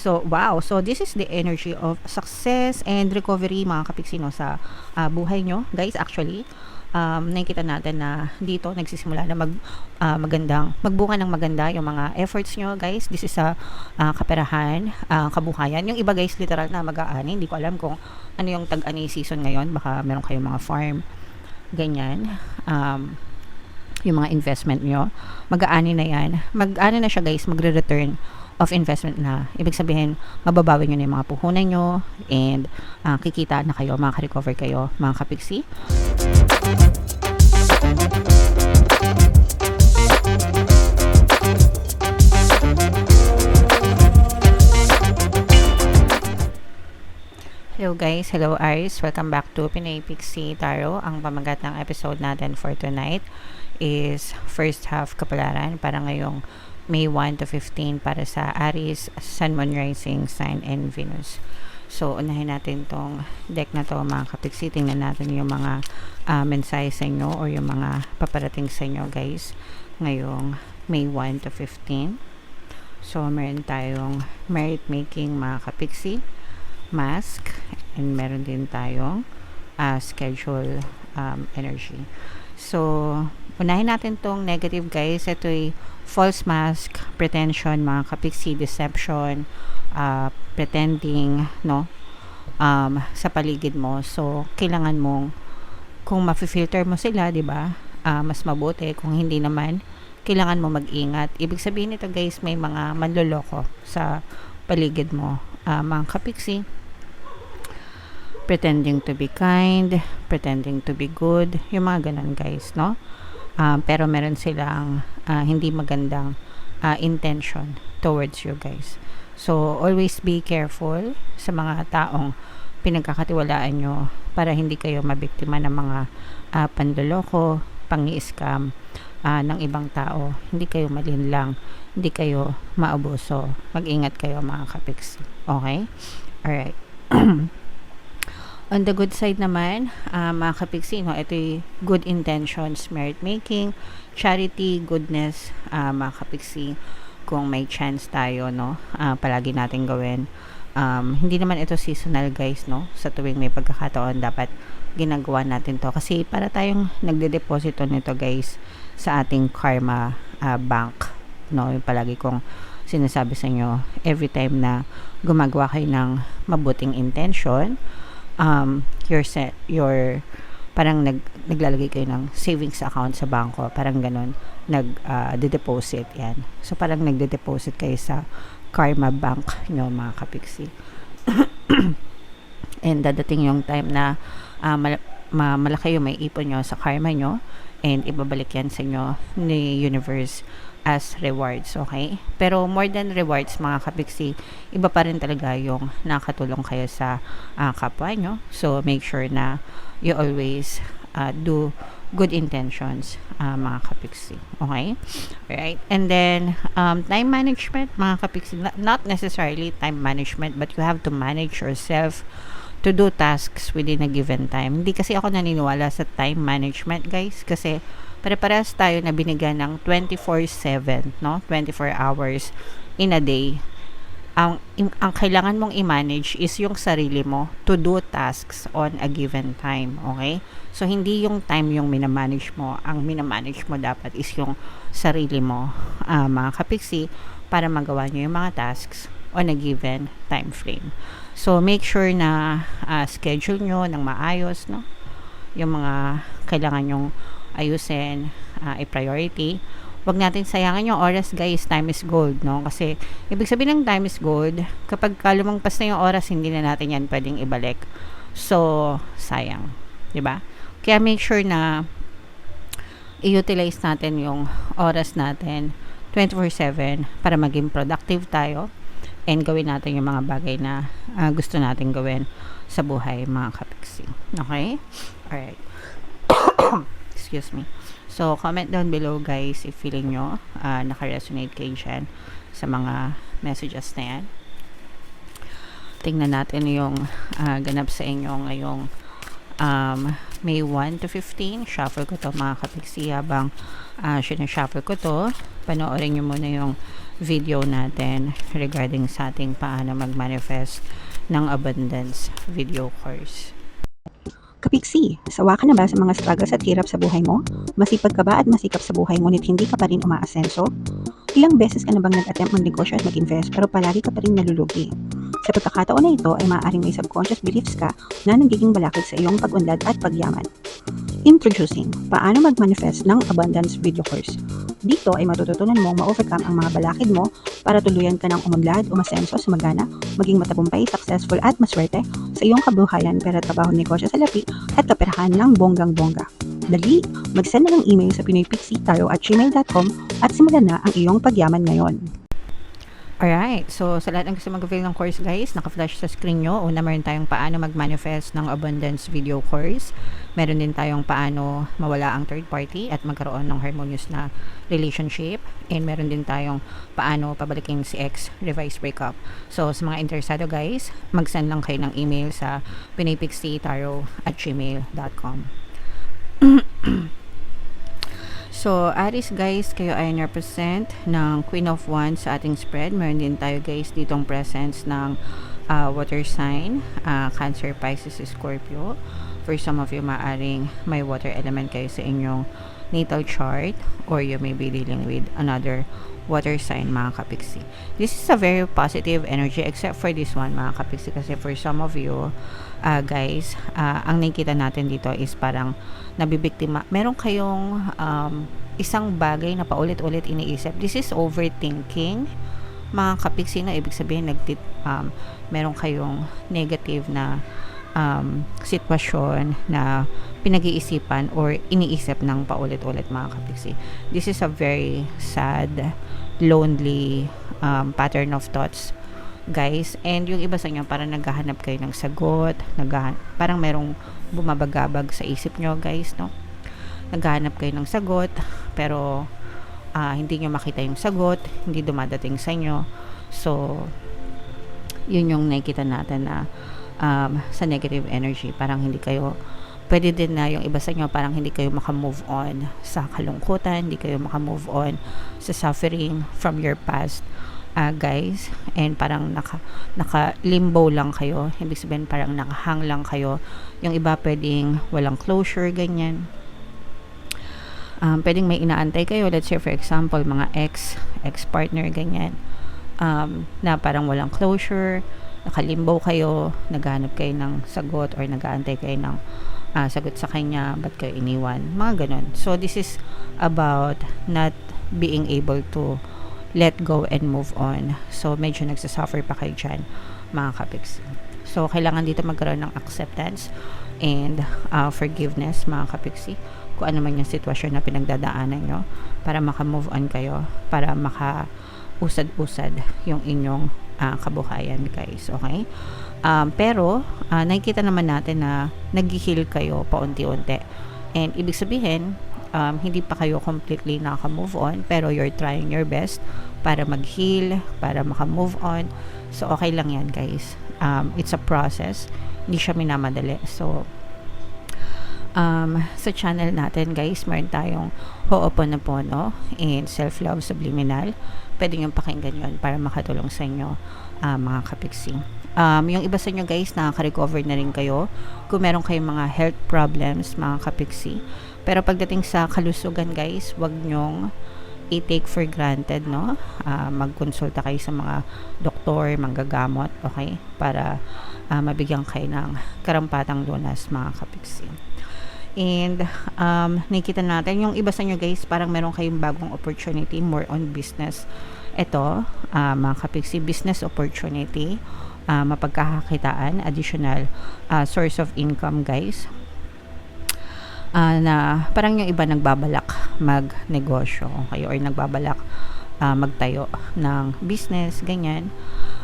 So, wow. So, this is the energy of success and recovery mga kapiksino sa buhay nyo. Guys, actually, nakikita natin na dito nagsisimula na magbunga ng maganda yung mga efforts nyo, guys. This is sa kaperahan, kabuhayan. Yung iba, guys, literal na mag-aani. Hindi ko alam kung ano yung tag-ani season ngayon. Baka meron kayong mga farm, ganyan. Yung mga investment nyo, mag-aani na yan. Mag-aani na siya, guys, magre-return of investment na. Ibig sabihin, mababawi nyo na yung mga puhunan nyo and kikita na kayo, makaka-recover kayo, mga kapiksi. Hello guys, hello Aries, welcome back to Pinay Pixie Tarot. Ang pamagat ng episode natin for tonight is first half kapalaran para ngayong May 1 to 15 para sa Aries, Sun, Moon, Rising, Sign, and Venus. So, unahin natin tong deck na to mga kapiksi. Tingnan natin yung mga mensahe sa inyo or yung mga paparating sa inyo guys ngayong May 1 to 15. So, meron tayong merit making mga kapiksi, mask, and meron din tayong schedule energy. So, unahin natin tong negative guys. Ito'y false mask, pretension, mga kapiksi, deception, pretending, no? Sa paligid mo. So, kailangan mong, kung ma-filter mo sila, di ba? Mas mabuti. Kung hindi naman, kailangan mo mag-ingat. Ibig sabihin nito guys, may mga manloloko sa paligid mo. Mga kapiksi, pretending to be kind, pretending to be good, yung mga ganun guys, no? Pero meron silang hindi magandang intention towards you guys. So, always be careful sa mga taong pinagkakatiwalaan nyo para hindi kayo mabiktima ng mga panloloko, pangi-scam ng ibang tao. Hindi kayo malinlang, hindi kayo maabuso. Mag-ingat kayo mga kapiksi. Okay? Alright. On the good side naman, mga kapiksi, no, ito'y good intentions, merit making, charity, goodness, mga kapiksi, kung may chance tayo, no, palagi natin gawin. Hindi naman ito seasonal guys, no, sa tuwing may pagkakataon, dapat ginagawa natin to. Kasi para tayong nagde-deposito nito guys, sa ating karma bank, no, yung palagi kong sinasabi sa inyo, every time na gumagawa kayo ng mabuting intention, your parang naglalagay kayo ng savings account sa bangko, parang ganun, de-deposit yan. So parang nagde-deposit kayo sa karma bank nyo mga kapiksi. And dadating yung time na malaki yung may ipon nyo sa karma nyo and ibabalik yan sa inyo ni universe as rewards, okay? Pero more than rewards mga kapiksi, iba pa rin talaga yung nakatulong kayo sa kapwa nyo. So make sure na you always do good intentions mga kapiksi, okay? Alright, and then time management mga kapiksi, not necessarily time management, but you have to manage yourself to do tasks within a given time. Hindi kasi ako naniniwala sa time management guys, kasi pare-parehas tayo na binigyan ng 24/7, no? 24 hours in a day. Ang kailangan mong i-manage is yung sarili mo to do tasks on a given time, okay? So, hindi yung time yung minamanage mo. Ang minamanage mo dapat is yung sarili mo, mga kapiksi, para magawa nyo yung mga tasks on a given time frame. So, make sure na schedule nyo ng maayos, no? Yung mga kailangan nyong ayusin, i-priority. Huwag natin sayangin yung oras guys, time is gold, no? Kasi ibig sabihin ng time is gold, kapag lumagpas na yung oras, hindi na natin yan pwedeng ibalik. So, sayang, di ba? Kaya make sure na i-utilize natin yung oras natin 24/7 para maging productive tayo and gawin natin yung mga bagay na gusto natin gawin sa buhay mga kapiksi. Okay? Alright. Excuse me. So, comment down below guys if feeling nyo naka-resonate kayo dyan sa mga messages na yan. Tingnan natin yung ganap sa inyo ngayong May 1 to 15. Shuffle ko to mga kapiksi. Habang sinashuffle ko to, panoorin nyo muna yung video natin regarding sa ating paano mag-manifest ng abundance video course. Kapiksi, sawa ka na ba sa mga struggles at hirap sa buhay mo? Masipag ka ba at masikap sa buhay ngunit hindi ka pa rin umaasenso? Ilang beses ka na bang nag-attempt mag-negosyo at mag-invest pero palagi ka pa rin nalulugi? Sa pagkakataon na ito ay maaaring may subconscious beliefs ka na nagiging balakid sa iyong pag-unlad at pagyaman. Introducing, paano mag-manifest ng abundance video course. Dito ay matututunan mong ma-overcome ang mga balakid mo para tuluyan ka ng umunlad, umasenso, sumagana, maging matagumpay, successful at maswerte sa iyong kabuhayan, pera, trabaho, negosyo sa lapi at kaperahan ng bonggang-bongga. Dali, mag-send na ng email sa pinoypixie@gmail.com at simulan na ang iyong pagyaman ngayon. Alright, so sa lahat ng gusto mag-avail ng course guys, naka-flash sa screen nyo. Una, meron tayong paano mag-manifest ng abundance video course. Meron din tayong paano mawala ang third party at magkaroon ng harmonious na relationship. And meron din tayong paano pabalikin si ex, revise breakup. So sa mga interesado guys, mag-send lang kayo ng email sa pinoypixie@gmail.com. So, Aries guys, kayo ay represent ng Queen of Wands sa ating spread. Meron din tayo guys ditong presence ng water sign, Cancer, Pisces, Scorpio. For some of you, maaring may water element kayo sa inyong natal chart or you may be dealing with another water sign, mga kapiksi. This is a very positive energy except for this one, mga kapiksi, kasi for some of you guys, ang nakikita natin dito is parang nabibiktima. Meron kayong isang bagay na paulit-ulit iniisip. This is overthinking, mga kapiksi, na ibig sabihin meron kayong negative na sitwasyon na pinag-iisipan or iniisip ng paulit-ulit, mga kapiksi. This is a very sad, lonely pattern of thoughts guys, and yung iba sa inyo parang naghahanap kayo ng sagot, parang merong bumabagabag sa isip nyo guys, no? Naghahanap kayo ng sagot pero hindi nyo makita yung sagot, hindi dumadating sa inyo. So yun yung nakikita natin na sa negative energy, parang hindi kayo pwede din na yung iba sa inyo parang hindi kayo maka-move on sa kalungkutan, hindi kayo maka-move on sa suffering from your past guys, and parang naka-limbo lang kayo. Ibig sabihin parang nakahang lang kayo. Yung iba pwedeng walang closure, ganyan. Pwedeng may inaantay kayo, let's say for example mga ex-partner, ganyan, na parang walang closure, nakalimbo kayo, naghahanap kayo ng sagot or nag-aantay kayo ng sagot sa kanya, ba't kayo iniwan, mga ganun. So this is about not being able to let go and move on. So medyo nagsasuffer pa kayo dyan, mga kapiksi. So kailangan dito magkaroon ng acceptance and forgiveness, mga kapiksi, kung ano man yung sitwasyon na pinagdadaanan nyo, para maka-move on kayo, para maka-usad-usad yung inyong kabuhayan guys, okay? Pero nakikita naman natin na nag-heal kayo paunti-unti, and ibig sabihin hindi pa kayo completely naka-move on, pero you're trying your best para mag-heal, para maka-move on. So okay lang yan guys, it's a process, hindi siya minamadali. So sa channel natin guys, meron tayong Ho'oponopono and Self-Love Subliminal. Pwede nyo pakinggan yun para makatulong sa inyo, mga kapiksi. Yung iba sa inyo guys, nakaka-recover na rin kayo kung meron kayong mga health problems, mga kapiksi. Pero pagdating sa kalusugan guys, wag nyong i-take for granted, no? Magkonsulta kayo sa mga doktor, manggagamot, okay? Para mabigyan kayo ng karampatang lunas, mga kapiksi. And nakikita natin yung iba sa inyo guys, parang meron kayong bagong opportunity, more on business. Ito, mga kapiksi, business opportunity, mapagkakakitaan, additional source of income guys. Na parang yung iba nagbabalak magnegosyo, okay, or nagbabalak magtayo ng business, ganyan.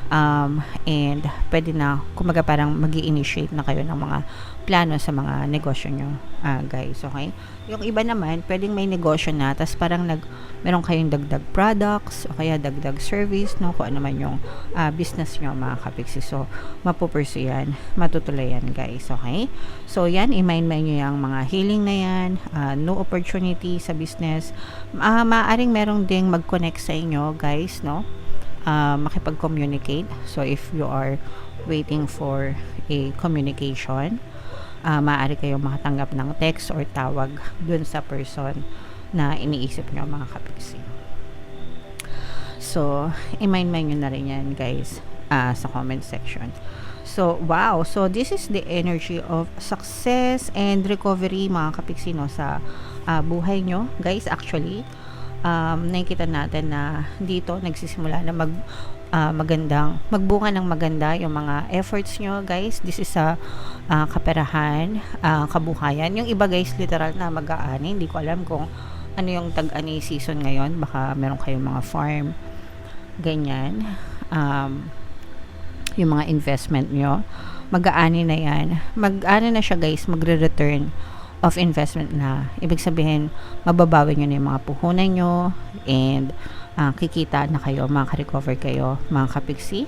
And pwede na, kumaga parang mag-i-initiate na kayo ng mga plano sa mga negosyo nyo, guys, okay? Yung iba naman, pwedeng may negosyo na, tas parang meron kayong dagdag products, o kaya dagdag service, no? Kung ano man yung business nyo, mga kapiksi. So, mapupursue yan, matutuloy yan, guys, okay? So, yan, i-mind nyo yung mga healing na yan, no opportunity sa business. Maaaring merong ding mag-connect sa inyo, guys, no? Makipag-communicate. So, if you are waiting for a communication, maaari kayong makatanggap ng text or tawag dun sa person na iniisip nyo, mga kapiksi. So, i-mind nyo na rin yan, guys, sa comment section. So, wow. So, this is the energy of success and recovery, mga kapiksi, no, sa buhay nyo, guys. Actually, nakikita natin na dito nagsisimula na magbunga ng maganda yung mga efforts nyo, guys. This is a kaperahan, kabuhayan. Yung iba, guys, literal na mag-aani. Hindi ko alam kung ano yung tag-ani season ngayon. Baka meron kayong mga farm, ganyan. Yung mga investment nyo, mag-aani na yan. Mag-aani na siya, guys, magre-return of investment na. Ibig sabihin, mababawi nyo na yung mga puhunan nyo, and kikita na kayo, maka-recover kayo, mga kapiksi.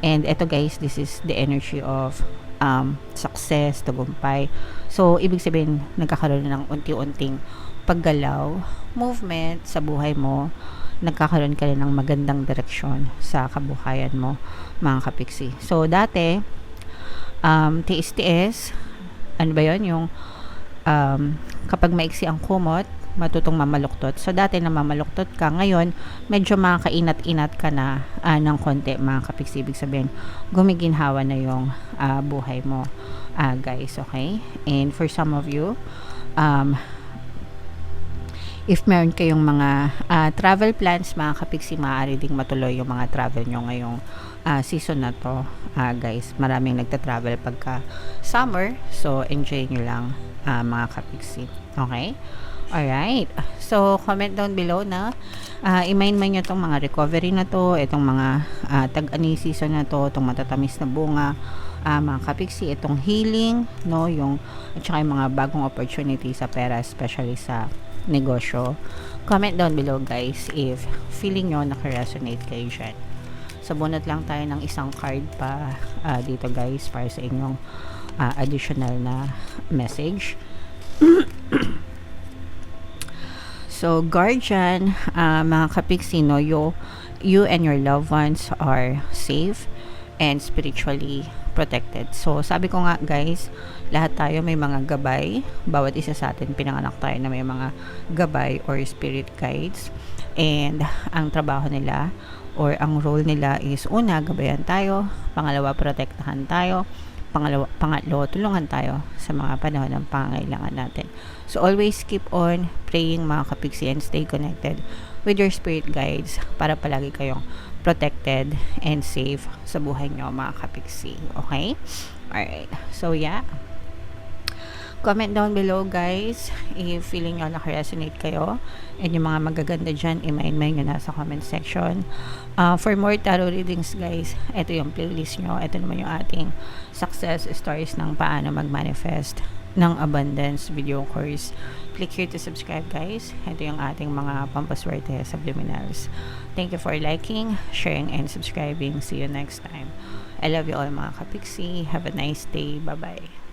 And eto, guys, this is the energy of success, tagumpay. So, ibig sabihin, nagkakaroon ng unti-unting paggalaw, movement sa buhay mo, nagkakaroon ka rin ng magandang direksyon sa kabuhayan mo, mga kapiksi. So, dati, tiis-tiis, ano ba yun? Yung kapag maiksi ang kumot, matutong mamaluktot. So, dati na mamaluktot ka, ngayon, medyo makakainat-inat ka na ng konti, mga kapiksi. Ibig sabihin, gumiginhawa na yung buhay mo, guys, okay? And for some of you, if meron kayong mga travel plans, mga kapiksi, maaari ding matuloy yung mga travel nyo ngayong season na to, guys. Maraming nagta-travel pagka summer, so enjoy nyo lang, mga kapiksi, okay? Alright, so comment down below na i-mind nyo itong mga recovery na to, itong mga tag-ani season na to, itong matatamis na bunga, mga kapiksi, itong healing, no, yung at saka yung mga bagong opportunity sa pera, especially sa negosyo. Comment down below, guys, if feeling nyo naka-resonate kayo dyan. So, bunot lang tayo ng isang card pa dito, guys, para sa inyong additional na message. So, guardian, mga kapiksi, no, you and your loved ones are safe and spiritually protected. So, sabi ko nga, guys, lahat tayo may mga gabay. Bawat isa sa atin, pinanganak tayo na may mga gabay or spirit guides. And ang trabaho nila or ang role nila is, una, gabayan tayo. Pangalawa, protektahan tayo. Pangatlo, tulungan tayo sa mga panahon ng pangangailangan natin. So, always keep on praying, mga kapiksi, and stay connected with your spirit guides para palagi kayong protected and safe sa buhay nyo, mga kapiksi. Okay? Alright. So, yeah. Comment down below, guys, if feeling nyo naka-resonate kayo and yung mga magaganda dyan, i-mind nyo na sa comment section. For more tarot readings, guys, ito yung playlist nyo. Ito naman yung ating success stories ng paano mag-manifest ng abundance video course. Click here to subscribe, guys. Ito yung ating mga pampaswerte subliminals. Thank you for liking, sharing, and subscribing. See you next time. I love you all, mga kapiksi. Have a nice day. Bye-bye.